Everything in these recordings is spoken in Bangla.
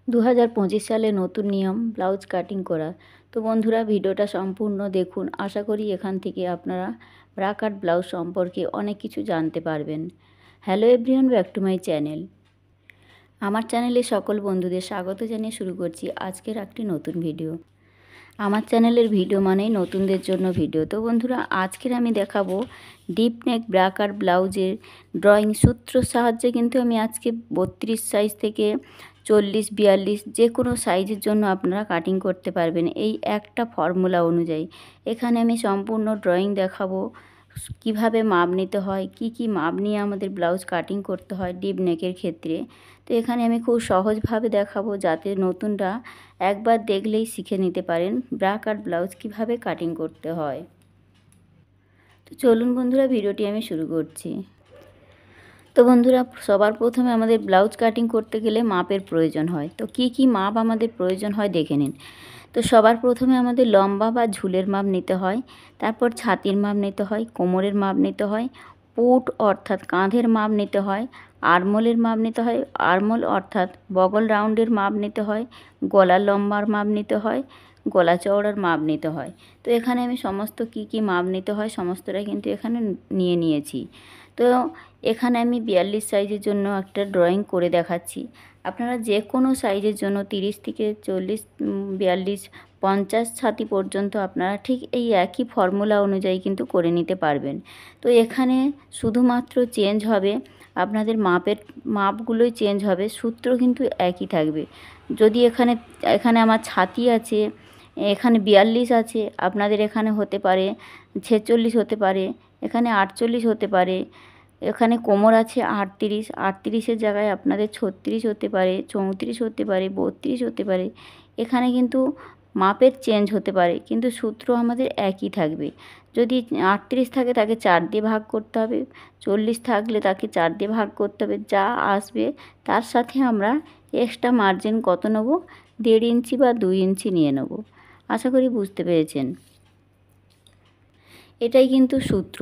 2025 সালে নতুন নিয়ম ব্লাউজ কাটিং করা। তো বন্ধুরা, ভিডিওটা সম্পূর্ণ দেখুন। আশা করি এখান থেকে আপনারা ব্রা কাট ব্লাউজ সম্পর্কে অনেক কিছু জানতে পারবেন। Hello everyone, back to my channel. আমার চ্যানেলে সকল বন্ধুদের স্বাগত জানিয়ে শুরু করছি আজকের একটি নতুন ভিডিও। আমার চ্যানেলের ভিডিও মানেই নতুনদের জন্য ভিডিও। তো বন্ধুরা, আজকের আমি দেখাবো ডিপ নেক ব্রা কাট ব্লাউজের ড্রয়িং সূত্রর সাহায্যে কিন্তু আমি আজকে 32 সাইজ থেকে 40, 42 যে কোনো সাইজের জন্য আপনারা কাটিং করতে পারবেন এই একটা ফর্মুলা অনুযায়ী। এখানে আমি সম্পূর্ণ ড্রয়িং দেখাবো, কিভাবে মাপ নিতে হয়, কি মাপ নিয়ে আমাদের ব্লাউজ কাটিং করতে হয় ডিপ নেকের ক্ষেত্রে। তো এখানে আমি খুব সহজভাবে দেখাবো যাতে নতুনরা একবার দেখলেই শিখে নিতে পারেন ব্রা কাট ব্লাউজ কিভাবে কাটিং করতে হয়। তো চলুন বন্ধুরা, ভিডিওটি আমি শুরু করছি। তো বন্ধুরা, সবার প্রথমে আমাদের ব্লাউজ কাটিং করতে গেলে মাপের প্রয়োজন হয়। তো কি মাপ আমাদের প্রয়োজন হয় দেখে নিন। তো সবার প্রথমে আমাদের লম্বা বা ঝুলের মাপ নিতে হয়, তারপর ছাতির মাপ নিতে হয়, কোমরের মাপ নিতে হয়, পুট অর্থাৎ কাঁধের মাপ নিতে হয়, আরমোলের মাপ নিতে হয়, আরমোল অর্থাৎ বগল রাউন্ডের মাপ নিতে হয়, গলার লম্বার মাপ নিতে হয়, গলা চওড়ার মাপ নিতে হয়। তো এখানে আমি সমস্ত কি মাপ নিতে হয় সমস্তটা কিন্তু এখানে নিয়ে নিয়েছি। তো এখানে আমি 42 সাইজের জন্য একটা ড্রয়িং করে দেখাচ্ছি। আপনারা যে কোনো সাইজের জন্য 30 থেকে 40, 42, 50 ছাতি পর্যন্ত আপনারা ঠিক এই একই ফর্মুলা অনুযায়ী কিন্তু করে নিতে পারবেন। তো এখানে শুধুমাত্র চেঞ্জ হবে আপনাদের মাপগুলোই চেঞ্জ হবে, সূত্র কিন্তু একই থাকবে। যদি এখানে আমার ছাতি আছে, এখানে 42 আছে, আপনাদের এখানে হতে পারে 46 হতে পারে, এখানে 48 হতে পারে, এখানে কোমর আছে 38, 38-এর জায়গায় আপনাদের 36 হতে পারে, 34 হতে পারে, 32 হতে পারে। এখানে কিন্তু মাপের চেঞ্জ হতে পারে, কিন্তু সূত্র আমাদের একই থাকবে। যদি 38 থাকে তাকে 4 দিয়ে ভাগ করতে হবে, 40 থাকলে তাকে 4 দিয়ে ভাগ করতে হবে, যা আসবে তার সাথে আমরা এক্সট্রা মার্জিন কত নেব, 1.5 ইঞ্চি বা 2 ইঞ্চি নিয়ে নেব। আশা করি বুঝতে পেরেছেন। এটাই কিন্তু সূত্র।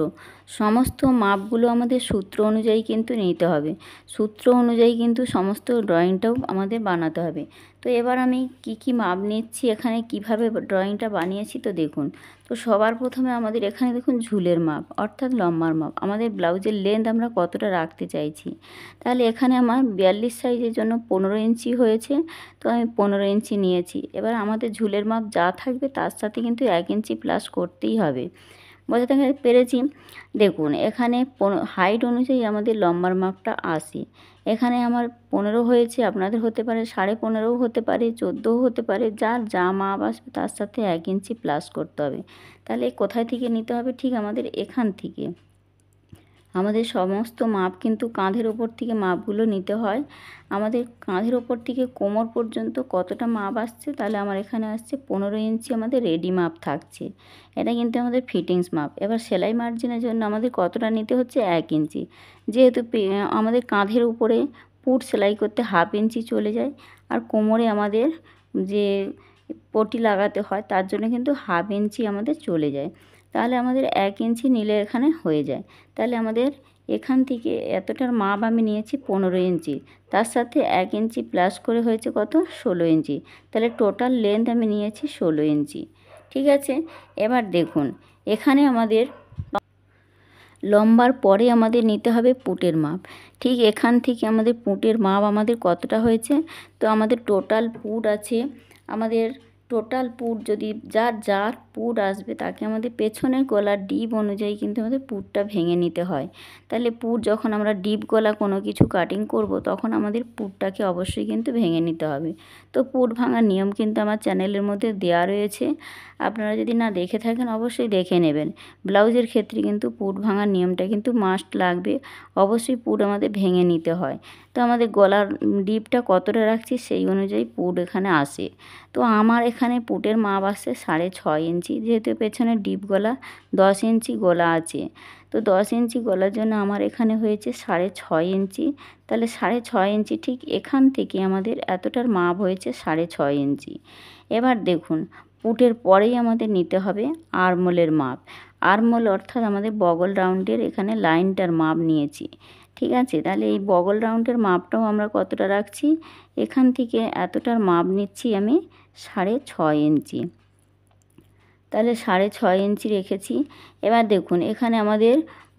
সমস্ত মাপগুলো আমাদের সূত্র অনুযায়ী কিন্তু নিতে হবে। সূত্র অনুযায়ী কিন্তু সমস্ত ড্রয়িংটাও আমাদের বানাতে হবে। তো এবার আমি কি মাপ নিচ্ছি, এখানে কিভাবে ড্রয়িংটা বানিয়েছি তো দেখুন। তো সবার প্রথমে আমাদের এখানে দেখুন ঝুলের মাপ অর্থাৎ লম্বার মাপ, আমাদের ব্লাউজের লেন্থ আমরা কতটা রাখতে চাইছি। তাহলে এখানে আমার 42 সাইজের জন্য 15 ইঞ্চি হয়েছে, তো আমি 15 ইঞ্চি নিয়েছি। এবার আমাদের ঝুলের মাপ যা থাকবে তার সাথে কিন্তু 1 ইঞ্চি প্লাস করতেই হবে। বোঝাতে পেরেছি? দেখুন, এখানে হাইট অনুযায়ী আমাদের লম্বার মাপটা 80। এখানে আমার 15 হয়েছে, আপনাদের হতে পারে 15.5 হতে পারে, 14 হতে পারে, যার যা মাপ আসবে তার সাথে 1 ইঞ্চি প্লাস করতে হবে। তাহলে কোথায় থেকে নিতে হবে, ঠিক আমাদের এখান থেকে। আমাদের সমস্ত মাপ কিন্তু কাঁধের ওপর থেকে মাপগুলো নিতে হয়। আমাদের কাঁধের ওপর থেকে কোমর পর্যন্ত কতটা মাপ আসছে, তাহলে আমার এখানে আসছে 15 ইঞ্চি আমাদের রেডি মাপ থাকছে। এটা কিন্তু আমাদের ফিটিংস মাপ। এবার সেলাই মার্জিনের জন্য আমাদের কতটা নিতে হচ্ছে, 1 ইঞ্চি। যেহেতু আমাদের কাঁধের উপরে পুট সেলাই করতে 1/2 ইঞ্চি চলে যায়, আর কোমরে আমাদের যে পটি লাগাতে হয় তার জন্য কিন্তু 1/2 ইঞ্চি আমাদের চলে যায়। তাহলে আমাদের 1 ইঞ্চি নিলে এখানে হয়ে যায়। তাহলে আমাদের এখান থেকে এতটার মাপ আমি নিয়েছি 15 ইঞ্চি, তার সাথে 1 ইঞ্চি প্লাস করে হয়েছে কত, 16 ইঞ্চি। তাহলে টোটাল লেন্থ আমি নিয়েছি 16 ইঞ্চি। ঠিক আছে। এবার দেখুন, এখানে আমাদের লম্বার পরে আমাদের নিতে হবে পুটের মাপ। ঠিক এখান থেকে আমাদের পুটের মাপ আমাদের কতটা হয়েছে, তো আমাদের টোটাল পুট আছে, আমাদের টোটাল পুট যদি যার পুট আসবে তাকে আমাদের পেছনের গলার ডিপ অনুযায়ী কিন্তু আমাদের পুটটা ভেঙে নিতে হয়। তাহলে পুট যখন আমরা ডিপ গলা কোনো কিছু কাটিং করব তখন আমাদের পুটটাকে অবশ্যই কিন্তু ভেঙে নিতে হবে। তো পুট ভাঙার নিয়ম কিন্তু আমার চ্যানেলের মধ্যে দেওয়া রয়েছে, আপনারা যদি না দেখে থাকেন অবশ্যই দেখে নেবেন। ব্লাউজের ক্ষেত্রে কিন্তু পুট ভাঙার নিয়মটা কিন্তু মাস্ট লাগবে, অবশ্যই পুট আমাদের ভেঙে নিতে হয়। তো আমাদের গলার ডিপটা কতটা রাখছি সেই অনুযায়ী পুট এখানে আসে। তো আমার এখানে পুটের মাপ আসছে 6.5 ইঞ্চি, যেহেতু পেছনে ডিপ গলা 10 ইঞ্চি গলা আছে। তো 10 ইঞ্চি গলার জন্য আমার এখানে হয়েছে 6.5 ইঞ্চি। তাহলে 6.5 ইঞ্চি ঠিক এখান থেকে আমাদের এতটার মাপ হয়েছে 6.5 ইঞ্চি। এবার দেখুন, পুটের পরেই আমাদের নিতে হবে আরমোলের মাপ। আরমোল অর্থাৎ আমাদের বগল রাউন্ডের এখানে লাইনটার মাপ নিয়েছি। ঠিক আছে, তাহলে এই বগল রাউন্ডের মাপটাও আমরা কতটা রাখছি, এখান থেকে এতটার মাপ নিচ্ছি আমি 6.5 ইঞ্চি। তাহলে 6.5 ইঞ্চি রেখেছি। এবার দেখুন এখানে আমাদের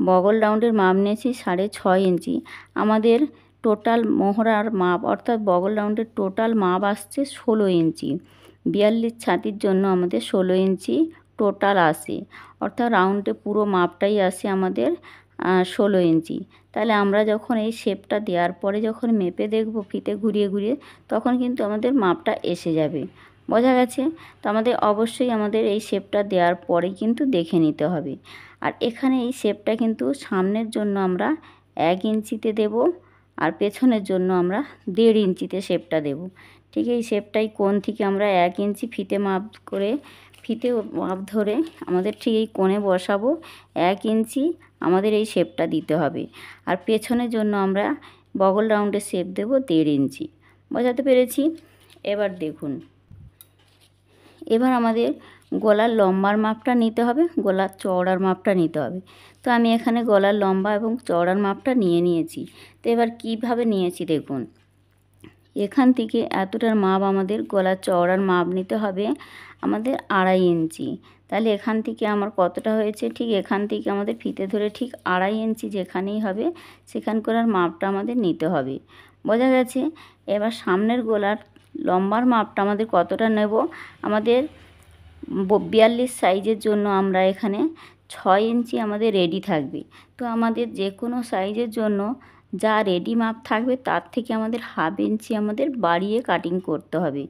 বগল রাউন্ডের মাপ নিয়েছি 6.5 ইঞ্চি। আমাদের টোটাল মোহরার মাপ অর্থাৎ বগল রাউন্ডের টোটাল মাপ আসছে 16 ইঞ্চি। 42 ছাতির জন্য আমাদের 16 ইঞ্চি টোটাল আসে, অর্থাৎ রাউন্ডে পুরো মাপটাই আসে আমাদের 16 ইঞ্চি। তাহলে আমরা যখন এই শেপটা দেওয়ার পরে যখন মেপে দেখব ফিতে ঘুরিয়ে ঘুরিয়ে, তখন কিন্তু আমাদের মাপটা এসে যাবে। বোঝা গেছে? তো আমাদের অবশ্যই আমাদের এই শেপটা দেওয়ার পরে কিন্তু দেখে নিতে হবে। আর এখানে এই শেপটা কিন্তু সামনের জন্য আমরা 1 ইঞ্চিতে দেব, আর পেছনের জন্য আমরা 1.5 ইঞ্চিতে শেপটা দেব। ঠিক এই শেপটাই কোণ থেকে আমরা 1 ইঞ্চি ফিতে মাপ করে ফিতে মাপ ধরে আমাদের ঠিক এই কোণে বসাবো। 1 ইঞ্চি আমাদের এই শেপটা দিতে হবে। আর পেছনের জন্য আমরা বগল রাউন্ডের শেপ দেব 1.5 ইঞ্চি। বোঝাতে পেরেছি? এবার দেখুন, এবার আমাদের গলার লম্বার মাপটা নিতে হবে, গলার চওড়ার মাপটা নিতে হবে। তো আমি এখানে গলার লম্বা এবং চওড়ার মাপটা নিয়ে নিয়েছি। তো এবার কিভাবে নিয়েছি দেখুন, এখান থেকে এতটার মাপ আমাদের গলার চওড়ার মাপ নিতে হবে আমাদের 2.5 ইঞ্চি। তাহলে এখান থেকে আমার কতটা হয়েছে, ঠিক এখান থেকে আমাদের ফিতে ধরে ঠিক 2.5 ইঞ্চি যেখানেই হবে সেখানকার মাপটা আমাদের নিতে হবে। বোঝা গেছে? এবার সামনের গলার লম্বার মাপটা আমাদের কতটা নেব, আমাদের 42 সাইজের জন্য আমরা এখানে 6 ইঞ্চি আমাদের রেডি থাকবে। তো আমাদের যে কোনো সাইজের জন্য যা রেডি মাপ থাকবে তার থেকে আমাদের 1/2 ইঞ্চি আমাদের বাড়িয়ে কাটিং করতে হবে।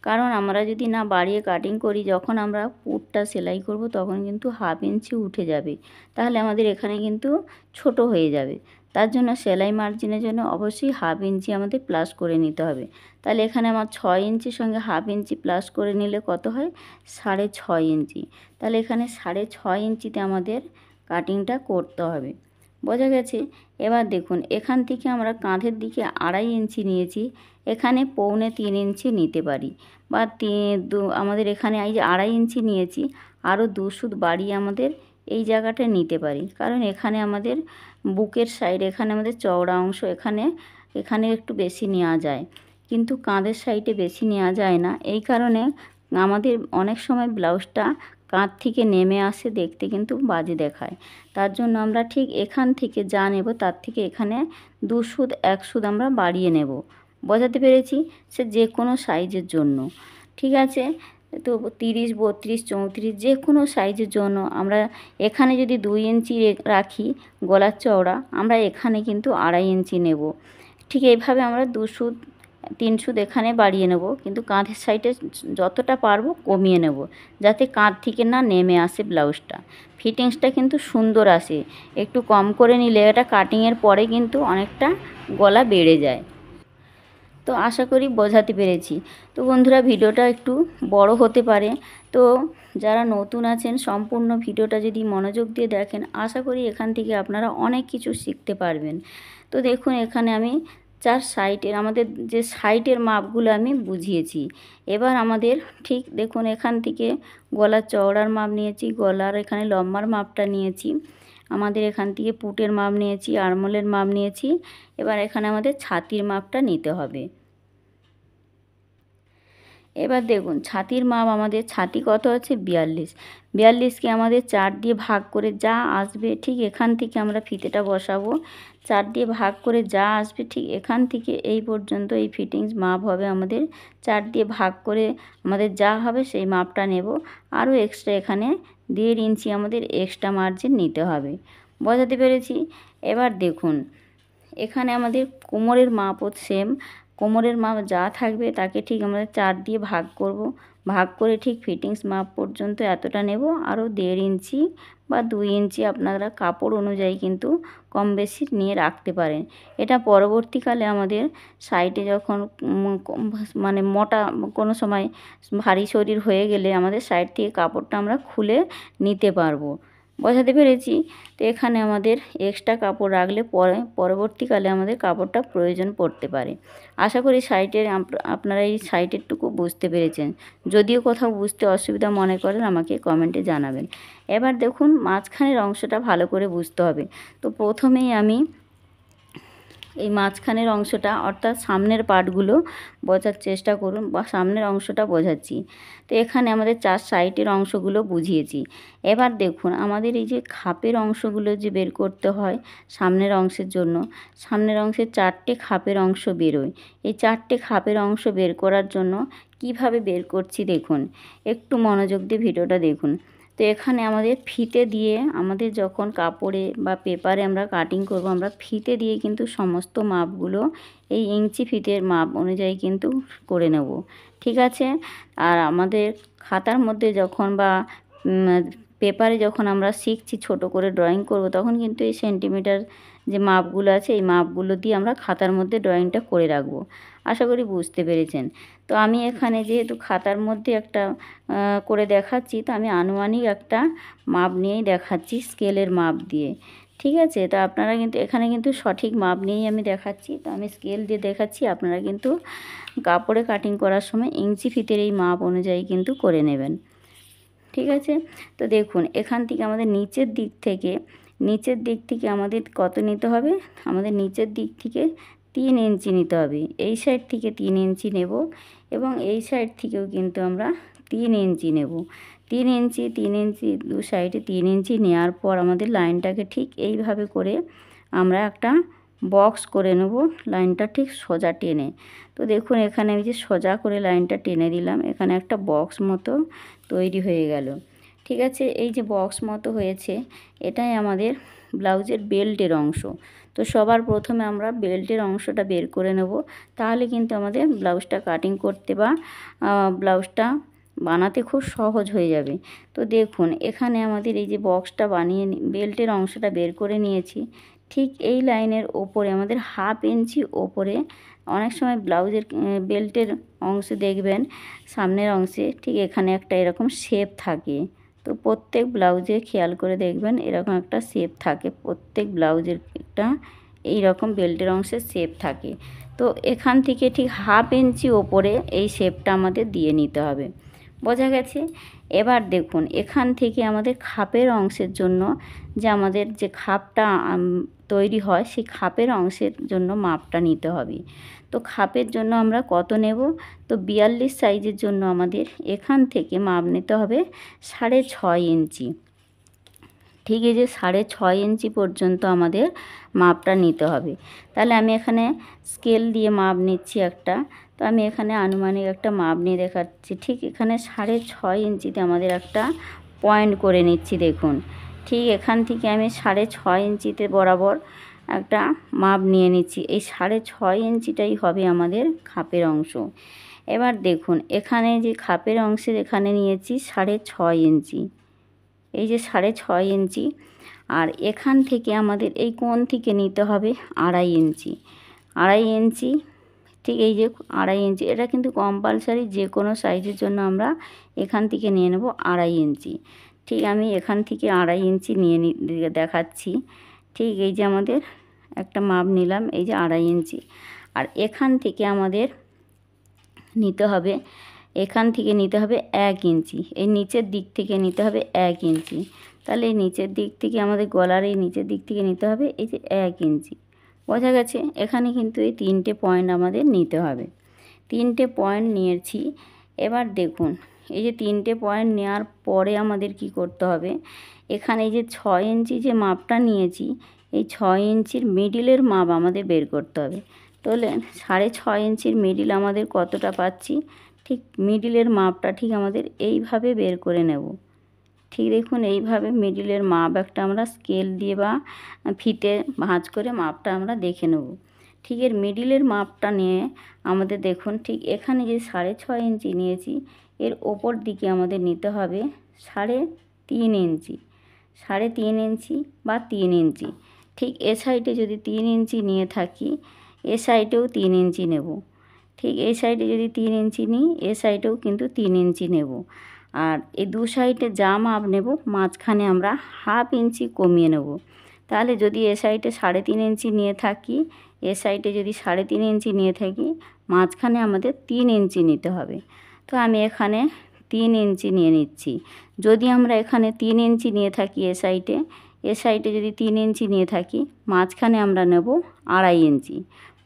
কারণ আমরা যদি না বাড়িয়ে কাটিং করি, যখন আমরা পুরটা সেলাই করব তখন কিন্তু 1/2 ইঞ্চি উঠে যাবে, তাহলে আমাদের এখানে কিন্তু ছোট হয়ে যাবে। তার জন্য সেলাই মার্জিনের জন্য অবশ্যই 1/2 ইঞ্চি আমাদের প্লাস করে নিতে হবে। তাহলে এখানে আমার 6 ইঞ্চির সঙ্গে 1/2 ইঞ্চি প্লাস করে নিলে কত হয়, 6.5 ইঞ্চি। তাহলে এখানে 6.5 ইঞ্চিতে আমাদের কাটিংটা করতে হবে। বোঝা গেছে? এবার দেখুন এখান থেকে আমরা কাঁধের দিকে 2.5 ইঞ্চি নিয়েছি, এখানে 2.25 ইঞ্চি নিতে পারি, বা আমাদের এখানে এই যে 2.5 ইঞ্চি নিয়েছি, আরও 2 সুত বাড়িয়ে আমাদের এই জায়গাটা নিতে পারি। কারণ এখানে আমাদের বুকের সাইড, এখানে আমাদের চওড়া অংশ, এখানে একটু বেশি নেওয়া যায়, কিন্তু কাঁধের সাইডে বেশি নেওয়া যায় না। এই কারণে আমাদের অনেক সময় ব্লাউজটা কাঁধ থেকে নেমে আসে, দেখতে কিন্তু বাজে দেখায়। তার জন্য আমরা ঠিক এখান থেকে যা নেব তার থেকে এখানে 2 সুত 1 সুত আমরা বাড়িয়ে নেব। বোঝাতে পেরেছি? সে যে কোনো সাইজের জন্য। ঠিক আছে? তো 30, 32, 34 যে কোনো সাইজের জন্য আমরা এখানে যদি 2 ইঞ্চি রাখি গলার চওড়া, আমরা এখানে কিন্তু 2.5 ইঞ্চি নেব। ঠিক এইভাবে আমরা 2 সুত 3 সুত এখানে বাড়িয়ে নেব, কিন্তু কাঁধের সাইডে যতটা পারবো কমিয়ে নেব, যাতে কাঁধ থেকে না নেমে আসে ব্লাউজটা। ফিটিংসটা কিন্তু সুন্দর আসে। একটু কম করে নিলে এটা কাটিংয়ের পরে কিন্তু অনেকটা গলা বেড়ে যায়। তো আশা করি বোঝাতে পেরেছি। তো বন্ধুরা, ভিডিওটা একটু বড় হতে পারে, তো যারা নতুন আছেন সম্পূর্ণ ভিডিওটা যদি মনোযোগ দিয়ে দেখেন, আশা করি এখান থেকে আপনারা অনেক কিছু শিখতে পারবেন। তো দেখুন এখানে আমি 4 সাইডের আমাদের যে সাইডের মাপগুলো আমি বুঝিয়েছি। এবার আমাদের ঠিক দেখুন এখান থেকে গলার চওড়ার মাপ নিয়েছি, গলার এখানে লম্বার মাপটা নিয়েছি, আমাদের এখান থেকে পুটের মাপ নিয়েছি, আরমোলের মাপ নিয়েছি। এবার এখানে আমাদের ছাতির মাপটা নিতে হবে। এবার দেখুন ছাতির মাপ, আমাদের ছাতি কত আছে, 42কে আমাদের 4 দিয়ে ভাগ করে যা আসবে ঠিক এখান থেকে আমরা ফিতেটা বসাবো। 4 দিয়ে ভাগ করে যা আসবে ঠিক এখান থেকে এই পর্যন্ত এই ফিটিংস মাপ হবে আমাদের। 4 দিয়ে ভাগ করে আমাদের যা হবে সেই মাপটা নেব। আরও এক্সট্রা এখানে 1.5 ইঞ্চি আমাদের এক্সট্রা মার্জিন নিতে হবে। বোঝাতে পেরেছি? এবার দেখুন এখানে আমাদের কোমরের মাপও সেম। কোমরের মাপ যা থাকবে তাকে ঠিক আমরা 4 দিয়ে ভাগ করব। ভাগ করে ঠিক ফিটিংস মাপ পর্যন্ত এতটা নেব। আরও 1.5 ইঞ্চি বা 2 ইঞ্চি আপনারা কাপড় অনুযায়ী কিন্তু কম বেশি নিয়ে রাখতে পারেন। এটা পরবর্তীকালে আমাদের সাইডে যখন মানে মোটা কোনো সময় ভারী শরীর হয়ে গেলে আমাদের সাইড থেকে কাপড়টা আমরা খুলে নিতে পারবো। বোঝাতে পেরেছি? তো এখানে আমাদের এক্সট্রা কাপড় রাখলে পরবর্তীকালে আমাদের কাপড়টা প্রয়োজন পড়তে পারে। আশা করি সাইডের আপনারা এই সাইডেরটুকু বুঝতে পেরেছেন। যদিও কোথাও বুঝতে অসুবিধা মনে করেন আমাকে কমেন্টে জানাবেন। এবার দেখুন মাঝখানের অংশটা ভালো করে বুঝতে হবে। তো প্রথমেই আমি এই মাঝখানের অংশটা অর্থাৎ সামনের পার্টগুলো বোঝার চেষ্টা করুন, বা সামনের অংশটা বোঝাচ্ছি। তো এখানে আমাদের 4 সাইডের অংশগুলো বুঝিয়েছি। এবার দেখুন আমাদের এই যে খাপের অংশগুলো যে বের করতে হয় সামনের অংশের জন্য, সামনের অংশের 4টে খাপের অংশ বেরোয়। এই 4টে খাপের অংশ বের করার জন্য কিভাবে বের করছি দেখুন, একটু মনোযোগ দিয়ে ভিডিওটা দেখুন। তো এখানে আমাদের ফিতে দিয়ে, আমাদের যখন কাপড়ে বা পেপারে আমরা কাটিং করব, আমরা ফিতে দিয়ে কিন্তু সমস্ত মাপগুলো এই ইঞ্চি ফিতের মাপ অনুযায়ী কিন্তু করে নেব, ঠিক আছে। আর আমাদের খাতার মধ্যে যখন বা পেপারে যখন আমরা শিখছি ছোট করে ড্রয়িং করব, তখন কিন্তু এই সেন্টিমিটার যে মাপগুলো আছে এই মাপগুলো দিয়ে আমরা খাতার মধ্যে ড্রয়িংটা করে রাখবো। আশা করি বুঝতে পেরেছেন। তো আমি এখানে যেহেতু খাতার মধ্যে একটা করে দেখাচ্ছি, তো আমি আনুমানিক একটা মাপ নিয়েই দেখাচ্ছি, স্কেলের মাপ দিয়ে, ঠিক আছে। তো আপনারা কিন্তু এখানে কিন্তু সঠিক মাপ নিয়েই আমি দেখাচ্ছি। তো আমি স্কেল দিয়ে দেখাচ্ছি, আপনারা কিন্তু কাপড়ে কাটিং করার সময় ইঞ্চি ফিতের এই মাপ অনুযায়ী কিন্তু করে নেবেন, ঠিক আছে। তো দেখুন এখান থেকে আমাদের নিচের দিক থেকে আমাদের কত নিতে হবে, আমাদের নিচের দিক থেকে 3 ইঞ্চি নিতে হবে। এই সাইড থেকে 3 ইঞ্চি নেব এবং এই সাইড থেকেও কিন্তু আমরা 3 ইঞ্চি নেব। 3 ইঞ্চি দু সাইডে 3 ইঞ্চি নেওয়ার পর আমাদের লাইনটাকে ঠিক এইভাবে করে আমরা একটা বক্স করে নেব, লাইনটা ঠিক সোজা টেনে। তো দেখুন এখানে আমি যে সোজা করে লাইনটা টেনে দিলাম, এখানে একটা বক্স মতো তৈরি হয়ে গেল, ঠিক আছে। এই যে বক্স মতো হয়েছে, এটাই আমাদের ব্লাউজের বেল্টের অংশ। তো সবার প্রথমে আমরা বেল্টের অংশটা বের করে নেব, তাহলে কিন্তু আমাদের ব্লাউজটা কাটিং করতে বা ব্লাউজটা বানাতে খুব সহজ হয়ে যাবে। তো দেখুন এখানে আমাদের এই যে বক্সটা বানিয়ে বেল্টের অংশটা বের করে নিয়েছি, ঠিক এই লাইনের ওপরে আমাদের 1/2 ইঞ্চি ওপরে, অনেক সময় ব্লাউজের বেল্টের অংশে দেখবেন সামনের অংশে ঠিক এখানে একটা এরকম শেপ থাকে। তো প্রত্যেক ব্লাউজে খেয়াল করে দেখবেন এরকম একটা শেপ থাকে, প্রত্যেক ব্লাউজের একটা এই রকম বেল্টের অংশের শেপ থাকে। তো এখান থেকে ঠিক 1/2 ইঞ্চি ওপরে এই শেপটা আমাদের দিয়ে নিতে হবে, বোঝা গেছে। এবার দেখুন এখান থেকে আমাদের খাপের অংশের জন্য যে আমাদের যে খাপটা তৈরি হয়, সেই খাপের অংশের জন্য মাপটা নিতে হবে। তো খাপের জন্য আমরা কত নেব, তো 42 সাইজের জন্য আমাদের এখান থেকে মাপ নিতে হবে 6.5 ইঞ্চি, ঠিক এই যে 6.5 ইঞ্চি পর্যন্ত আমাদের মাপটা নিতে হবে। তাহলে আমি এখানে স্কেল দিয়ে মাপ নিচ্ছি একটা, তো আমি এখানে আনুমানিক একটা মাপ নিয়ে দেখাচ্ছি। ঠিক এখানে 6.5 ইঞ্চিতে আমাদের একটা পয়েন্ট করে নিচ্ছি। দেখুন ঠিক এখান থেকে আমি 6.5 ইঞ্চিতে বরাবর একটা মাপ নিয়ে নিচ্ছি। এই 6.5 ইঞ্চিটাই হবে আমাদের খাপের অংশ। এবার দেখুন এখানে যে খাপের অংশের এখানে নিয়েছি 6.5 ইঞ্চি, এই যে 6.5 ইঞ্চি, আর এখান থেকে আমাদের এই কোণ থেকে নিতে হবে 2.5 ইঞ্চি। 2.5 ইঞ্চি, ঠিক এই যে 2.5 ইঞ্চি, এটা কিন্তু কম্পালসারি, যে কোনো সাইজের জন্য আমরা এখান থেকে নিয়ে নেব 2.5 ইঞ্চি। ঠিক আমি এখান থেকে 2.5 ইঞ্চি নিয়ে দেখাচ্ছি। ঠিক এই যে আমাদের একটা মাপ নিলাম, এই যে 2.5 ইঞ্চি, আর এখান থেকে আমাদের নিতে হবে, এখান থেকে নিতে হবে 1 ইঞ্চি, এই নিচের দিক থেকে নিতে হবে 1 ইঞ্চি। তাহলে এই নিচের দিক থেকে আমাদের গলার এই নিচের দিক থেকে নিতে হবে এই যে 1 ইঞ্চি, বোঝা গেছে। এখানে কিন্তু এই 3টে পয়েন্ট আমাদের নিতে হবে, 3টে পয়েন্ট নিয়েছি। এবার দেখুন এই যে 3টে পয়েন্ট নেওয়ার পরে আমাদের কি করতে হবে, এখানে এই যে 6 ইঞ্চি যে মাপটা নিয়েছি, এই 6 ইঞ্চির মিডিলের মাপ আমাদের বের করতে হবে। তাহলে 6.5 ইঞ্চির মিডিল আমাদের কতটা পাচ্ছি, ঠিক মিডিলের মাপটা ঠিক আমাদের এইভাবে বের করে নেব। ঠিক দেখুন এইভাবে মিডিলের মাপ একটা আমরা স্কেল দিয়ে বা ফিতে ভাঁজ করে মাপটা আমরা দেখে নেব। ঠিক এর মিডিলের মাপটা নিয়ে আমাদের দেখুন ঠিক এখানে যে 6.5 ইঞ্চি নিয়েছি, এর ওপর দিকে আমাদের নিতে হবে 3.5 ইঞ্চি, 3.5 ইঞ্চি বা 3 ইঞ্চি। ঠিক এ সাইডে যদি 3 ইঞ্চি নিয়ে থাকি, এ সাইডেও 3 ইঞ্চি নেব। ঠিক এই সাইডে যদি 3 ইঞ্চি নিই, এ সাইডেও কিন্তু 3 ইঞ্চি নেব। আর এই দু সাইডে যা মাপ নেব, মাঝখানে আমরা 1/2 ইঞ্চি কমিয়ে নেব। তাহলে যদি এ সাইডে 3.5 ইঞ্চি নিয়ে থাকি, এ সাইডে যদি 3.5 ইঞ্চি নিয়ে থাকি, মাঝখানে আমাদের 3 ইঞ্চি নিতে হবে। তো আমি এখানে 3 ইঞ্চি নিয়ে নিচ্ছি। যদি আমরা এখানে 3 ইঞ্চি নিয়ে থাকি এ সাইডে, এ সাইডে যদি 3 ইঞ্চি নিয়ে থাকি, মাঝখানে আমরা নেব 2.5 ইঞ্চি।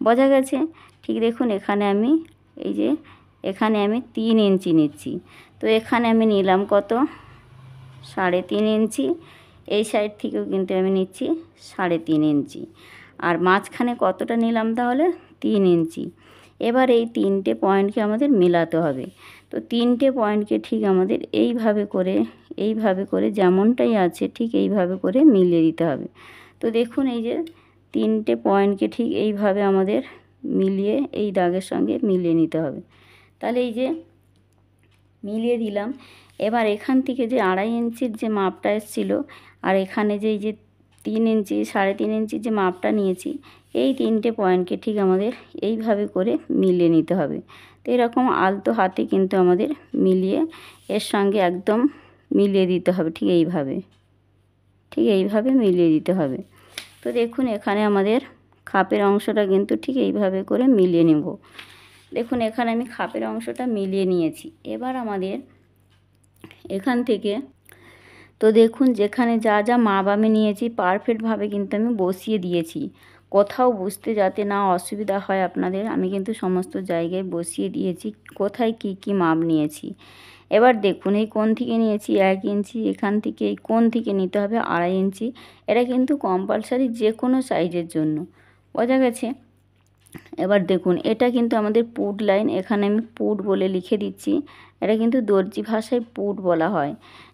বোঝা গেছে? ঠিক দেখুন এখানে আমি এই যে এখানে আমি 3 ইঞ্চি নিচ্ছি। তো এখানে আমি নিলাম কত? 3.5 ইঞ্চি। এই সাইড থেকেও কিন্তু আমি নিচ্ছি 3.5 ইঞ্চি। আর মাঝখানে কতটা নিলাম তাহলে? 3 ইঞ্চি। এবার এই 3টে পয়েন্টকে আমাদের মেলাতে হবে। তো 3টে পয়েন্টকে ঠিক আমাদের এইভাবে করে যেমনটাই আছে ঠিক এইভাবে করে মিলিয়ে দিতে হবে। তো দেখুন এই যে 3টে পয়েন্টকে ঠিক এইভাবে আমাদের মিলিয়ে এই দাগের সঙ্গে মিলিয়ে নিতে হবে। তাহলে এই যে মিলিয়ে দিলাম। এবার এখান থেকে যে 2.5 ইঞ্চির যে মাপটা এসেছিল আর এখানে যে এই যে 3 ইঞ্চি 3.5 ইঞ্চির যে মাপটা নিয়েছি, এই 3টে পয়েন্টকে ঠিক আমাদের এইভাবে করে মিলিয়ে নিতে হবে। তো এরকম আলতো হাতে কিন্তু আমাদের মিলিয়ে এর সঙ্গে একদম মিলিয়ে দিতে হবে, ঠিক এইভাবে মিলিয়ে দিতে হবে। তো দেখুন এখানে আমাদের খাপের অংশটা কিন্তু ঠিক এইভাবে করে মিলিয়ে নেব। দেখুন এখানে আমি খাপের অংশটা মিলিয়ে নিয়েছি। এবার আমাদের এখান থেকে তো দেখুন যেখানে যা যা মাপ আমি নিয়েছি পারফেক্টভাবে কিন্তু আমি বসিয়ে দিয়েছি। কোথাও বুঝতে যাতে না অসুবিধা হয় আপনাদের, আমি কিন্তু সমস্ত জায়গায় বসিয়ে দিয়েছি কোথায় কি কি মাপ নিয়েছি। এবার দেখুন এই কোণ থেকে নিয়েছি 1 ইঞ্চি, এখান থেকে এই কোণ থেকে নিতে হবে 2.5 ইঞ্চি। এটা কিন্তু কম্পালসারি যে কোনো সাইজের জন্য। বোঝা গেছে? এবার দেখুন এটা কিন্তু আমাদের পুট লাইন, এখানে আমি পুট বলে লিখে দিচ্ছি। এটা কিন্তু দর্জি ভাষায় পুট বলা হয়,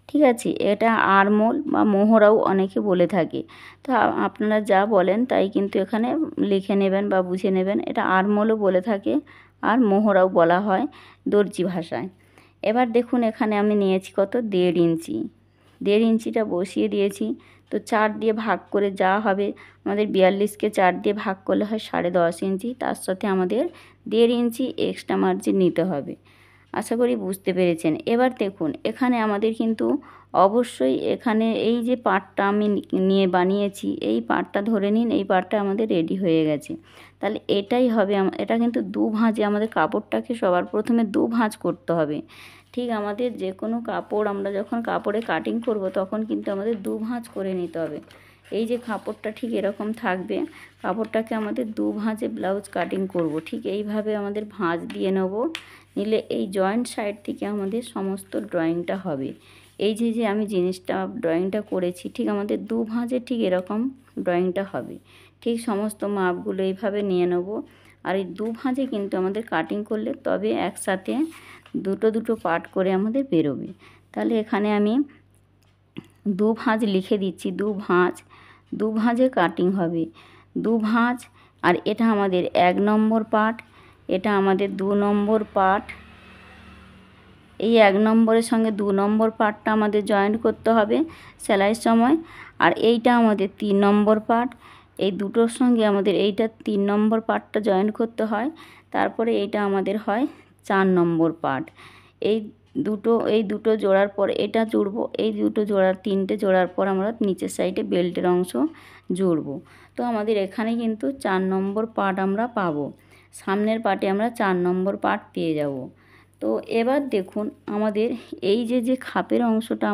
ঠিক আছে? এটা আরমোল বা মোহরাও অনেকে বলে থাকে। তো আপনারা যা বলেন তাই কিন্তু এখানে লিখে নেবেন বা বুঝে নেবেন। এটা আরমোলও বলে থাকে আর মোহরাও বলা হয় দর্জি ভাষায়। এবার দেখুন এখানে আমি নিয়েছি কত? 1.5 ইঞ্চি। 1.5 ইঞ্চিটা বসিয়ে দিয়েছি। তো 4 দিয়ে ভাগ করে যা হবে আমাদের 42কে 4 দিয়ে ভাগ করলে হয় 10.5 ইঞ্চি। তার সাথে আমাদের 1.5 ইঞ্চি এক্সট্রা মার্জিন নিতে হবে। আশা করি বুঝতে পেরেছেন। এবার দেখুন এখানে আমাদের কিন্তু অবশ্যই এখানে এই যে পাটটা আমি নিয়ে বানিয়েছি, এই পাটটা ধরে নিন, এই পাটটা আমাদের রেডি হয়ে গেছে। তাহলে এটাই হবে, এটা কিন্তু 2 ভাঁজে আমাদের কাপড়টাকে সবার প্রথমে 2 ভাঁজ করতে হবে। ঠিক আমাদের যে কোনো কাপড় আমরা যখন কাপড়ে কাটিং করব তখন কিন্তু আমাদের 2 ভাঁজ করে নিতে হবে। এই যে কাপড়টা ঠিক এরকম থাকবে, কাপড়টাকে আমাদের 2 ভাঁজে ব্লাউজ কাটিং করব। ঠিক এইভাবে আমাদের ভাঁজ দিয়ে নেব, নিলে এই জয়েন্ট সাইড থেকে আমাদের সমস্ত ড্রয়িংটা হবে। এই যে আমি জিনিসটা ড্রয়িংটা করেছি ঠিক আমাদের 2 ভাঁজে ঠিক এরকম ড্রয়িংটা হবে। ঠিক সমস্ত মাপগুলো এইভাবে নিয়ে নেব। আর এই 2 ভাঁজে কিন্তু আমাদের কাটিং করলে তবে একসাথে দুটো পার্ট করে আমাদের বেরোবে। তাহলে এখানে আমি 2 ভাঁজ লিখে দিচ্ছি, 2 ভাঁজে কাটিং হবে। 2 ভাঁজ। আর এটা আমাদের 1 নম্বর পার্ট, এটা আমাদের 2 নম্বর পার্ট। এই 1 নম্বরের সঙ্গে 2 নম্বর পার্টটা আমাদের জয়েন্ট করতে হবে সেলাইয়ের সময়। আর এইটা আমাদের 3 নম্বর পার্ট। এই দুটোর সঙ্গে আমাদের এইটা 3 নম্বর পার্টটা জয়েন্ট করতে হয়। তারপরে এইটা আমাদের হয় 4 নম্বর পার্ট। এই দুটো জোড়ার পর এটা জুড়বো, এই দুটো জোড়ার 3টে জোড়ার পর আমরা নিচের সাইডে বেল্টের অংশ জুড়বো। তো আমাদের এখানে কিন্তু 4 নম্বর পার্ট আমরা পাবো। সামনের পার্টে আমরা 4 নম্বর পার্ট পেয়ে যাব। তো এবার দেখুন আমাদের এই যে খাপের অংশটা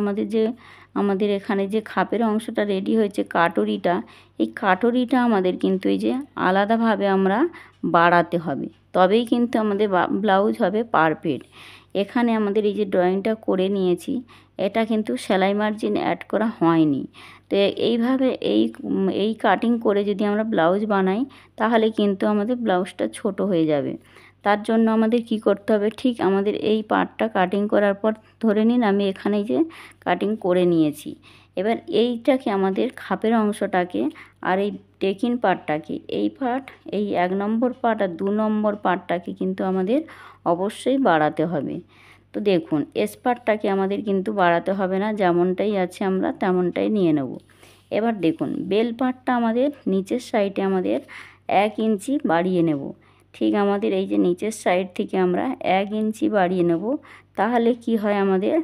আমাদের এখানে যে খাপের অংশটা রেডি হয়েছে কাটরিটা, এই কাটরিটা আমাদের কিন্তু এই যে আলাদাভাবে আমরা বাড়াতে হবে, তবেই কিন্তু আমাদের ব্লাউজ হবে পারফেক্ট। এখানে আমাদের এই যে ড্রয়িংটা করে নিয়েছি এটা কিন্তু সেলাই মার্জিন অ্যাড করা হয়নি। তো এইভাবে এই কাটিং করে যদি আমরা ব্লাউজ বানাই তাহলে কিন্তু আমাদের ব্লাউজটা ছোট হয়ে যাবে। তার জন্য আমাদের কি করতে হবে, ঠিক আমাদের এই পার্টটা কাটিং করার পর ধরে নিন আমি এখানে যে কাটিং করে নিয়েছি। এবার এইটাকে আমাদের খাপের অংশটাকে আর এই টেকিং পার্টটাকে এই 1 নম্বর পার্ট আর 2 নম্বর পার্টটাকে কিন্তু আমাদের অবশ্যই বাড়াতে হবে। তো দেখুন এস পার্টটাকে আমাদের কিন্তু বাড়াতে হবে না, যেমনটাই আছে আমরা তেমনটাই নিয়ে নেব। এবার দেখুন বেল পার্টটা আমাদের নিচের সাইডে আমাদের 1 ইঞ্চি বাড়িয়ে নেব। ঠিক আমাদের এই যে নিচের সাইড থেকে আমরা 1 ইঞ্চি বাড়িয়ে নেব, তাহলে কি হয় আমাদের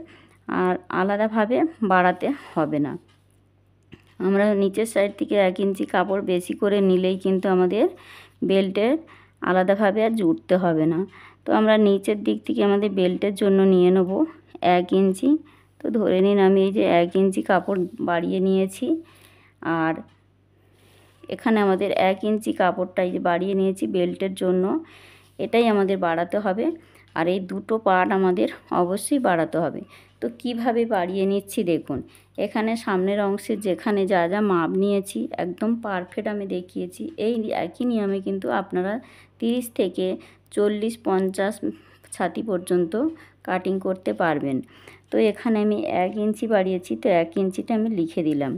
আর আলাদাভাবে বাড়াতে হবে না। আমরা নিচের সাইড থেকে 1 ইঞ্চি কাপড় বেশি করে নিলেই কিন্তু আমাদের বেল্টের আলাদাভাবে আর জুড়তে হবে না। তো আমরা নিচের দিক থেকে আমাদের বেল্টের জন্য নিয়ে নেব 1 ইঞ্চি। তো ধরে নিন আমি এই যে 1 ইঞ্চি কাপড় বাড়িয়ে নিয়েছি। আর এখানে আমাদের 1 ইঞ্চি কাপড়টা এই যে বাড়িয়ে নিয়েছি বেল্টের জন্য, এটাই আমাদের বাড়াতে হবে। আর এই দুটো পার্ট আমাদের অবশ্যই বাড়াতে হবে। তো কিভাবে বাড়িয়ে নিচ্ছি দেখুন, এখানে সামনের অংশে যেখানে যা যা মাপ নিয়েছি একদম পারফেক্ট আমি দেখিয়েছি। এই একই নিয়মে কিন্তু আপনারা 30 থেকে 40, 50 ছাতি পর্যন্ত কাটিং করতে পারবেন। তো এখানে আমি 1 ইঞ্চি বাড়িয়েছি, তো 1 ইঞ্চিটা আমি লিখে দিলাম,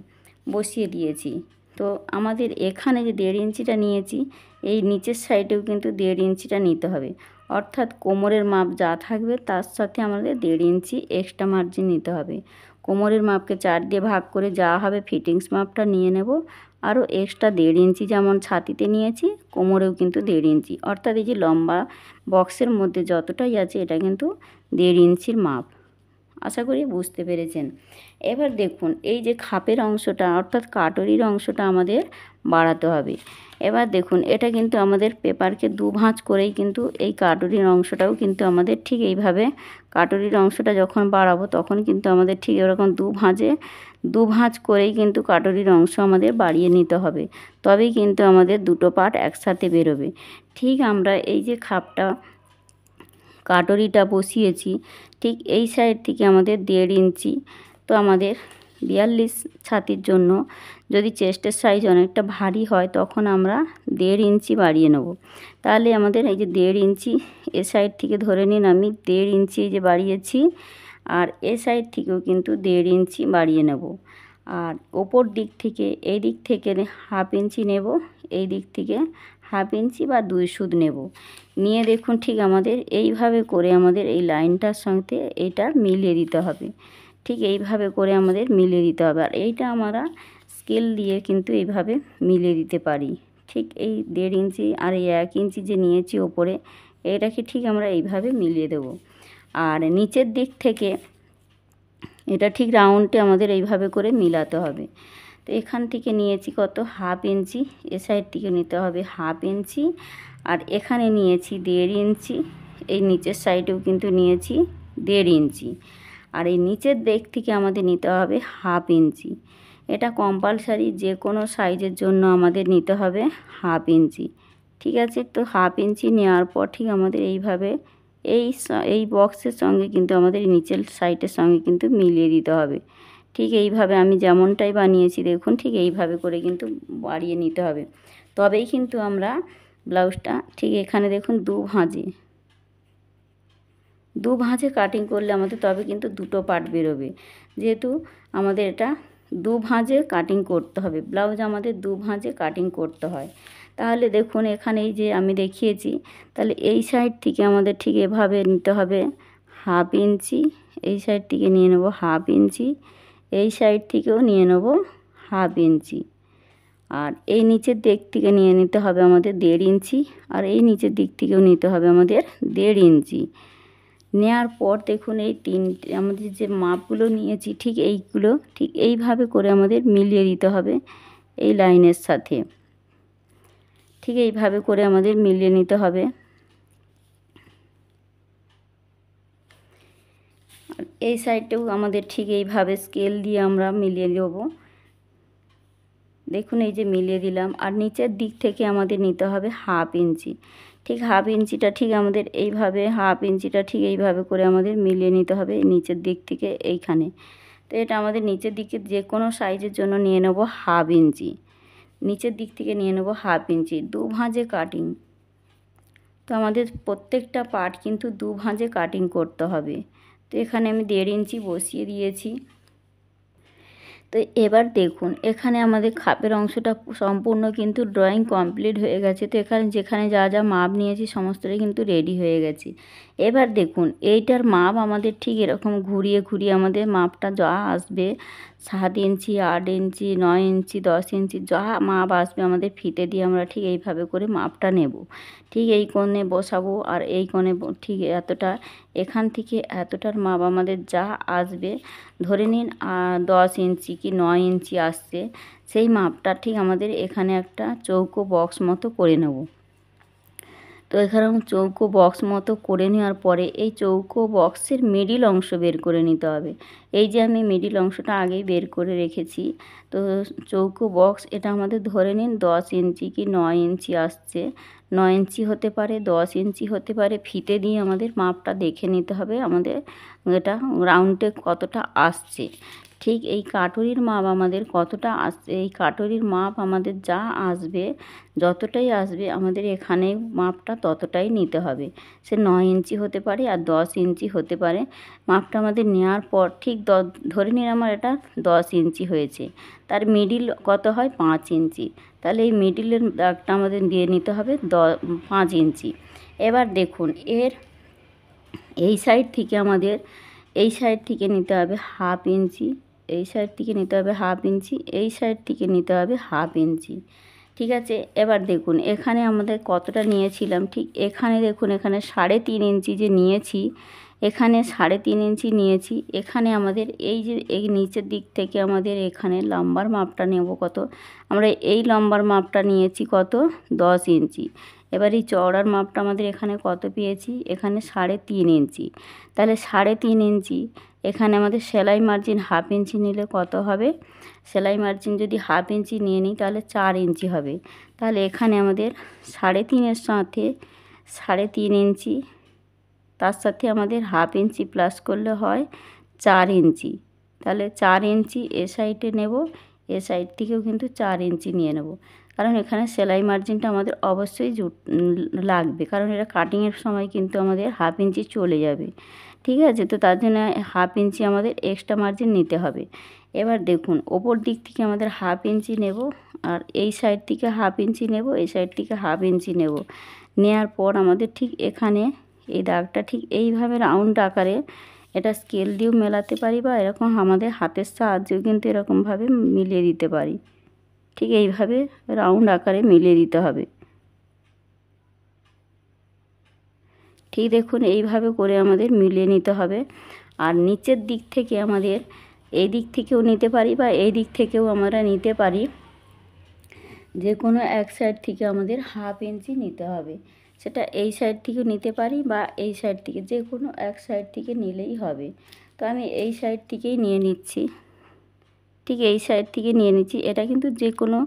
বসিয়ে দিয়েছি। তো আমাদের এখানে যে 1.5 ইঞ্চিটা নিয়েছি, এই নিচের সাইডেও কিন্তু 1.5 ইঞ্চিটা নিতে হবে। অর্থাৎ কোমরের মাপ যা থাকবে তার সাথে আমাদের 1.5 ইঞ্চি এক্সট্রা মার্জিন নিতে হবে। কোমরের মাপকে 4 দিয়ে ভাগ করে যা হবে ফিটিংস মাপটা নিয়ে নেব। আরও এক্সট্রা 1.5 ইঞ্চি যেমন ছাতিতে নিয়েছি, কোমরেও কিন্তু 1.5 ইঞ্চি। অর্থাৎ এই যে লম্বা বক্সের মধ্যে যতটাই আছে এটা কিন্তু 1.5 ইঞ্চির মাপ। আশা করি বুঝতে পেরেছেন। এবার দেখুন এই যে খাপের অংশটা অর্থাৎ কাটরির অংশটা আমাদের বাড়াতে হবে। এবার দেখুন এটা কিন্তু আমাদের পেপারকে 2 ভাঁজ করেই কিন্তু এই কাটরির অংশটাও কিন্তু আমাদের ঠিক এইভাবে কাটরির অংশটা যখন বাড়াবো তখন কিন্তু আমাদের ঠিক এরকম 2 ভাঁজ করেই কিন্তু কাটরির অংশ আমাদের বাড়িয়ে নিতে হবে। তবেই কিন্তু আমাদের দুটো পার্ট একসাথে বেরোবে। ঠিক আমরা এই যে খাপটা কাটরিটা বসিয়েছি ঠিক এই সাইড থেকে আমাদের 1.5 ইঞ্চি, তো আমাদের 42 ছাতির জন্য যদি চেস্টের সাইজ অনেকটা ভারী হয় তখন আমরা 1.5 ইঞ্চি বাড়িয়ে নেব। তাহলে আমাদের এই যে 1.5 ইঞ্চি এ সাইড থেকে ধরে নিন আমি 1.5 ইঞ্চি যে বাড়িয়েছি, আর এ সাইড থেকেও কিন্তু 1.5 ইঞ্চি বাড়িয়ে নেব। আর ওপর দিক থেকে এই দিক থেকে 1/2 ইঞ্চি নেব, এই দিক থেকে 1/2 ইঞ্চি বা 2 সুত নেব। নিয়ে দেখুন ঠিক আমাদের এইভাবে করে আমাদের এই লাইনটার সঙ্গে এইটা মিলিয়ে দিতে হবে। ঠিক এইভাবে করে আমাদের মিলিয়ে দিতে হবে। আর এইটা আমরা স্কেল দিয়ে কিন্তু এইভাবে মিলিয়ে দিতে পারি। ঠিক এই 1.5 ইঞ্চি আর এই 1 ইঞ্চি যে নিয়েছি ওপরে, এটাকে ঠিক আমরা এইভাবে মিলিয়ে দেব। আর নিচের দিক থেকে এটা ঠিক রাউন্ডে আমাদের এইভাবে করে মিলাতে হবে। তো এখান থেকে নিয়েছি কত 1/2 ইঞ্চি, এ সাইড থেকে নিতে হবে 1/2 ইঞ্চি, আর এখানে নিয়েছি 1.5 ইঞ্চি, এই নিচের সাইডেও কিন্তু নিয়েছি 1.5 ইঞ্চি, আর এই নিচের দিক থেকে আমাদের নিতে হবে 1/2 ইঞ্চি। এটা কম্পালসারি যে কোনো সাইজের জন্য আমাদের নিতে হবে 1/2 ইঞ্চি। ঠিক আছে, তো 1/2 ইঞ্চি নেওয়ার পর ঠিক আমাদের এইভাবে এই বক্সের সঙ্গে কিন্তু আমাদের নিচের সাইডের সঙ্গে কিন্তু মিলিয়ে দিতে হবে। ঠিক এইভাবে আমি যেমনটাই বানিয়েছি দেখুন ঠিক এইভাবে করে কিন্তু বাড়িয়ে নিতে হবে। তবেই কিন্তু আমরা ব্লাউজটা ঠিক এখানে দেখুন 2 ভাঁজে কাটিং করলে আমাদের তবে কিন্তু দুটো পার্ট বেরোবে। যেহেতু আমাদের এটা 2 ভাঁজে কাটিং করতে হবে, ব্লাউজ আমাদের 2 ভাঁজে কাটিং করতে হয়। তাহলে দেখুন এখানে এই যে আমি দেখিয়েছি, তাহলে এই সাইড থেকে আমাদের ঠিক এভাবে নিতে হবে 1/2 ইঞ্চি, এই সাইড থেকে নিয়ে নেব 1/2 ইঞ্চি, এই সাইড থেকেও নিয়ে নেব 1/2 ইঞ্চি, আর এই নিচের দিক থেকে নিয়ে নিতে হবে আমাদের 1.5 ইঞ্চি, আর এই নিচের দিক থেকেও নিতে হবে আমাদের 1.5 ইঞ্চি। নেওয়ার পর দেখুন এই তিনটে আমাদের যে মাপগুলো নিয়েছি ঠিক এইগুলো ঠিক এইভাবে করে আমাদের মিলিয়ে দিতে হবে এই লাইনের সাথে। ঠিক এইভাবে করে আমাদের মিলিয়ে নিতে হবে। আর এই সাইডটাও আমাদের ঠিক এইভাবে স্কেল দিয়ে আমরা মিলিয়ে দেবো। দেখুন এই যে মিলিয়ে দিলাম। আর নিচের দিক থেকে আমাদের নিতে হবে 1/2 ইঞ্চি। ঠিক 1/2 ইঞ্চিটা ঠিক আমাদের এইভাবে 1/2 ইঞ্চিটা ঠিক এইভাবে করে আমাদের মিলিয়ে নিতে হবে নিচের দিক থেকে এইখানে। তো এটা আমাদের নিচের দিকে যে কোনো সাইজের জন্য নিয়ে নেব 1/2 ইঞ্চি, নিচের দিক থেকে নিয়ে নেব 1/2 ইঞ্চি। 2 ভাঁজে কাটিং, তো আমাদের প্রত্যেকটা পার্ট কিন্তু 2 ভাঁজে কাটিং করতে হবে। তো এখানে আমি 1.5 ইঞ্চি বসিয়ে দিয়েছি। তো এবার দেখুন এখানে আমাদের খাপের অংশটা সম্পূর্ণ কিন্তু ড্রয়িং কমপ্লিট হয়ে গেছে। তো এখানে যেখানে যা যা মাপ নিয়েছি সমস্তটাই কিন্তু রেডি হয়ে গেছে। এবার দেখুন এইটার মাপ আমাদের ঠিক এরকম ঘুরিয়ে ঘুরিয়ে আমাদের মাপটা যা আসবে 7 ইঞ্চি, 8 ইঞ্চি, 9 ইঞ্চি, 10 ইঞ্চি যা মাপ আসবে আমাদের ফিতে দিয়ে আমরা ঠিক এইভাবে করে মাপটা নেব। ঠিক এই কোণে বসাবো আর এই কোণে ঠিক এতটা, এখান থেকে এতটার মাপ আমাদের যা আসবে ধরে নিন 10 ইঞ্চি কি 9 ইঞ্চি আসছে, সেই মাপটা ঠিক আমাদের এখানে একটা চৌকো বক্স মতো করে নেব। তো এখানে চৌকো বক্স মতো করে নেওয়ার পরে এই চৌকো বক্সের মিডিল অংশ বের করে নিতে হবে। এই যে আমি মিডিল অংশটা আগেই বের করে রেখেছি। তো চৌকো বক্স এটা আমাদের ধরে নিন 10 ইঞ্চি কি 9 ইঞ্চি আসছে। 9 ইঞ্চি হতে পারে, 10 ইঞ্চি হতে পারে। ফিতে দিয়ে আমাদের মাপটা দেখে নিতে হবে আমাদের এটা রাউন্ডে কতটা আসছে। ঠিক এই কাটুরির মাপ আমাদের কতটা আসছে, এই কাটুরির মাপ আমাদের যা আসবে, যতটাই আসবে আমাদের এখানে মাপটা ততটাই নিতে হবে। সে 9 ইঞ্চি হতে পারে আর 10 ইঞ্চি হতে পারে। মাপটা আমাদের নেওয়ার পর ঠিক ধরে নিন আমার এটা 10 ইঞ্চি হয়েছে, তার মিডিল কত হয় 5 ইঞ্চি। তাহলে এই মিডিলের দাগটা আমাদের দিয়ে নিতে হবে 5 ইঞ্চি। এবার দেখুন এর এই সাইড থেকে আমাদের এই সাইড থেকে নিতে হবে হাফ ইঞ্চি, এই সাইড থেকে নিতে হবে হাফ ইঞ্চি, এই সাইড থেকে নিতে হবে হাফ ইঞ্চি। ঠিক আছে, এবার দেখুন এখানে আমাদের কতটা নিয়েছিলাম, ঠিক এখানে দেখুন এখানে 3.5 ইঞ্চি যে নিয়েছি, এখানে 3.5 ইঞ্চি নিয়েছি। এখানে আমাদের এই যে এই নিচের দিক থেকে আমাদের এখানে লম্বার মাপটা নেব কত, আমরা এই লম্বার মাপটা নিয়েছি কত 10 ইঞ্চি। এবার এই চওড়ার মাপটা আমাদের এখানে কত পেয়েছি, এখানে 3.5 ইঞ্চি। তাহলে 3.5 ইঞ্চি এখানে আমাদের সেলাই মার্জিন হাফ ইঞ্চি নিলে কত হবে, সেলাই মার্জিন যদি হাফ ইঞ্চি নিয়ে নিই তাহলে 4 ইঞ্চি হবে। তাহলে এখানে আমাদের 3.5-এর সাথে 3.5 ইঞ্চি, তার সাথে আমাদের হাফ ইঞ্চি প্লাস করলে হয় 4 ইঞ্চি। তাহলে 4 ইঞ্চি এ সাইডে নেব, এ সাইড থেকেও কিন্তু 4 ইঞ্চি নিয়ে নেব, কারণ এখানে সেলাই মার্জিনটা আমাদের অবশ্যই লাগবে, কারণ এটা কাটিংয়ের সময় কিন্তু আমাদের হাফ ইঞ্চি চলে যাবে। ঠিক আছে, তো তার জন্য হাফ ইঞ্চি আমাদের এক্সট্রা মার্জিন নিতে হবে। এবার দেখুন ওপর দিক থেকে আমাদের হাফ ইঞ্চি নেব, আর এই সাইড থেকে হাফ ইঞ্চি নেব, এই সাইড থেকে হাফ ইঞ্চি নেব। নেওয়ার পর আমাদের ঠিক এখানে এই দাগটা ঠিক এইভাবে রাউন্ড আকারে, এটা স্কেল দিয়েও মেলাতে পারি বা এরকম আমাদের হাতের সাহায্যেও কিন্তু এরকমভাবে মিলিয়ে দিতে পারি। ঠিক এইভাবে রাউন্ড আকারে মিলিয়ে দিতে হবে। ঠিক দেখুন এইভাবে করে আমাদের মিলিয়ে নিতে হবে। আর নিচের দিক থেকে আমাদের এই দিক থেকেও নিতে পারি বা এই দিক থেকেও আমরা নিতে পারি, যে কোনো এক সাইড থেকে আমাদের হাফ ইঞ্চি নিতে হবে। সেটা এই সাইড থেকেও নিতে পারি বা এই সাইড থেকে, যে কোনো এক সাইড থেকে নিলেই হবে। তো আমি এই সাইড থেকেই নিয়ে নিচ্ছি, ঠিক এই সাইড থেকে নিয়ে নিচ্ছি। এটা কিন্তু যে কোনো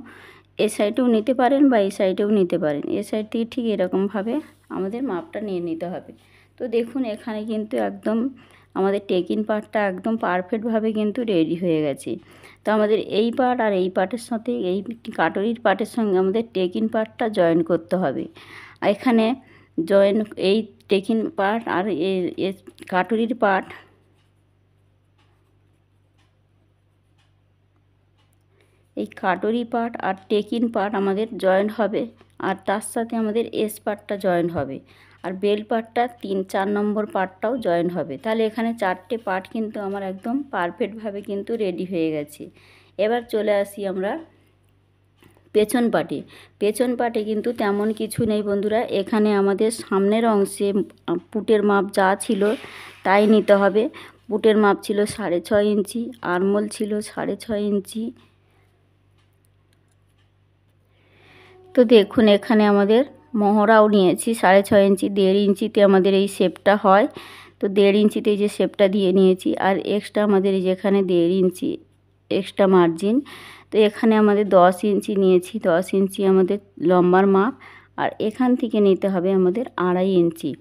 এ সাইডেও নিতে পারেন বা এই সাইডেও নিতে পারেন। এ সাইড থেকে ঠিক এরকমভাবে আমাদের মাপটা নিয়ে নিতে হবে। তো দেখুন এখানে কিন্তু একদম আমাদের টেকিং পার্টটা একদম পারফেক্টভাবে কিন্তু রেডি হয়ে গেছে। তো আমাদের এই পার্ট আর এই পার্টের সাথে এই কাটরির পার্টের সঙ্গে আমাদের টেকিং পার্টটা জয়েন করতে হবে। এখানে এই টেকিং পার্ট আর এই কাটরির পার্ট, এই katori part are taking part আমাদের জয়েন্ট হবে, আর তার সাথে আমাদের এস পার্টটা জয়েন্ট হবে, আর বেল পার্টটা 3-4 নম্বর পার্টটাও জয়েন্ট হবে। তাহলে এখানে 4টে পার্ট কিন্তু আমার একদম পারফেক্টভাবে কিন্তু রেডি হয়ে গেছে। এবার চলে আসি আমরা পেছন পাটে। পেছন পাটে কিন্তু তেমন কিছু নেই বন্ধুরা, এখানে আমাদের সামনের অংশে পুটের মাপ যা ছিল তাই নিতে হবে। পুটের মাপ ছিল 6.5 ইঞ্চি, আরমোল ছিল 6.5 ইঞ্চি। তো দেখুন এখানে আমাদের মহড়াও নিয়েছি 6.5 ইঞ্চি, 1.5 ইঞ্চিতে আমাদের এই শেপটা হয়। তো 1.5 ইঞ্চিতে যে শেপটা দিয়ে নিয়েছি, আর এক্সট্রা আমাদের এই যেখানে 1.5 ইঞ্চি এক্সট্রা মার্জিন। তো এখানে আমাদের 10 ইঞ্চি নিয়েছি, 10 ইঞ্চি আমাদের লম্বার মাপ, আর এখান থেকে নিতে হবে আমাদের 2.5 ইঞ্চি।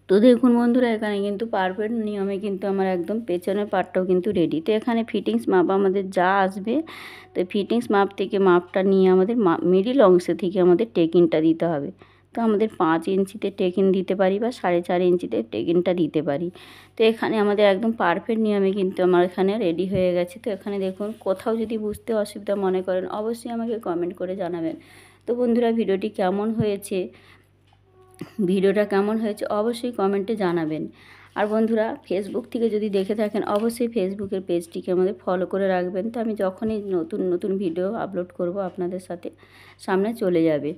তো দেখুন বন্ধুরা এখানে কিন্তু পারফেক্ট নিয়মে কিন্তু আমার একদম পেছনের পার্টটাও কিন্তু রেডি। তো এখানে ফিটিংস মাপ আমাদের যা আসবে, তো ফিটিংস মাপ থেকে মাপটা নিয়ে আমাদের মিডিল অংশ থেকে আমাদের টেকিংটা দিতে হবে। তো আমাদের 5 ইঞ্চিতে টেকিং দিতে পারি বা 4.5 ইঞ্চিতে টেকিংটা দিতে পারি। তো এখানে আমাদের একদম পারফেক্ট নিয়মে কিন্তু আমার এখানে রেডি হয়ে গেছে। তো এখানে দেখুন কোথাও যদি বুঝতে অসুবিধা মনে করেন অবশ্যই আমাকে কমেন্ট করে জানাবেন। তো বন্ধুরা ভিডিওটা কেমন হয়েছে অবশ্যই কমেন্টে জানাবেন। আর বন্ধুরা ফেসবুক থেকে যদি দেখে থাকেন অবশ্যই ফেসবুকের পেজটিকে আমাদের ফলো করে রাখবেন। তো আমি যখনই নতুন নতুন ভিডিও আপলোড করব আপনাদের সাথে সামনে চলে যাবে।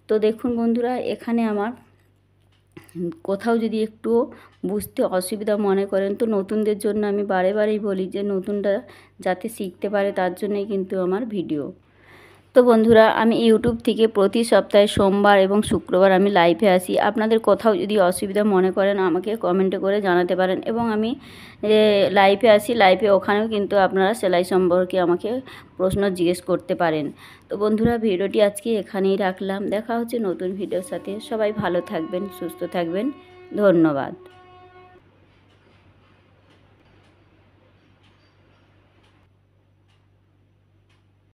তো দেখুন বন্ধুরা এখানে আমার কোথাও যদি একটু বুঝতে অসুবিধা মনে করেন, তো নতুনদের জন্য আমি বারেবারেই বলি যে নতুনরা যাতে শিখতে পারে তার জন্যই কিন্তু আমার ভিডিও। তো বন্ধুরা, আমি ইউটিউব থেকে প্রতি সপ্তাহে সোমবার এবং শুক্রবার আমি লাইভে আসি। আপনাদের কোথাও যদি অসুবিধা মনে করেন আমাকে কমেন্টে করে জানাতে পারেন, এবং আমি লাইভে আসি, লাইভে ওখানেও কিন্তু আপনারা সেলাই সম্পর্কে আমাকে প্রশ্ন জিজ্ঞেস করতে পারেন। তো বন্ধুরা, ভিডিওটি আজকে এখানেই রাখলাম। দেখা হচ্ছে নতুন ভিডিওর সাথে। সবাই ভালো থাকবেন, সুস্থ থাকবেন। ধন্যবাদ।